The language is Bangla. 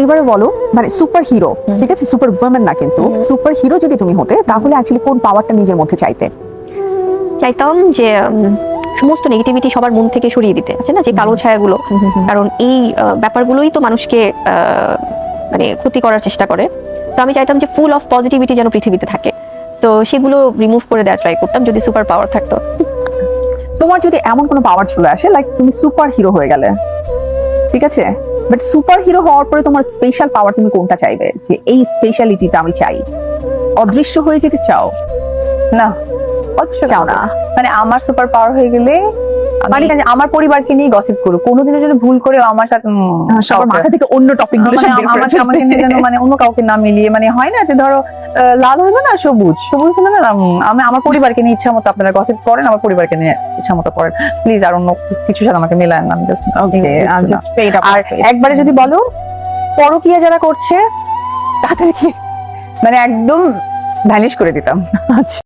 এবারে বলো মানে সুপার হিরো, ঠিক আছে, সুপার ওমেন না, কিন্তু সুপার হিরো যদি তুমি হতে তাহলে অ্যাকচুয়ালি কোন পাওয়ারটা নিজের মধ্যে চাইতে? চাইতাম যে সমস্ত নেগেটিভিটি সবার মন থেকে সরিয়ে দিতে, আছে না যে কালো ছায়াগুলো, কারণ এই ব্যাপারগুলোই তো মানুষকে মানে ক্ষতি করার চেষ্টা করে। তো আমি চাইতাম যে ফুল অফ পজিটিভিটি যেন পৃথিবীতে থাকে, তো সেগুলো রিমুভ করে দেওয়ার ট্রাই করতাম যদি সুপার পাওয়ার থাকতো। তোমার যদি এমন কোনো পাওয়ার চলে আসে, লাইক তুমি সুপার হিরো হয়ে গেলে, ঠিক আছে, বাট সুপার হিরো হওয়ার পরে তোমার স্পেশাল পাওয়ার তুমি কোনটা চাইবে, যে এই স্পেশালিটিটা আমি চাই? অদৃশ্য হয়ে যেতে চাও? না, অবশ্য চাও না। মানে আমার সুপার পাওয়ার হয়ে গেলে মানে আমার পরিবারকে নিয়ে গসিপ করো, কোনোদিনও যদি ভুল করে আমার সাথে সবার মাথা থেকে অন্য টপিক গুলো মানে আমাকে নিয়ে যেন মানে অন্য কাউকে না মিলিয়ে, মানে হয় না যে ধরো লাল হলো না সবুজ, সবুজ হলো না, আমি আমার পরিবারকে নিয়ে ইচ্ছা মতো আপনারা গসিপ করেন, আমার পরিবারকে নিয়ে ইচ্ছা মতো করেন প্লিজ, আর অন্য কিছুর সাথে আমাকে মেলায় না। আর একবারে যদি বলো পরকীয়া যারা করছে তাদেরকে মানে একদম ভ্যানিশ করে দিতাম। আচ্ছা।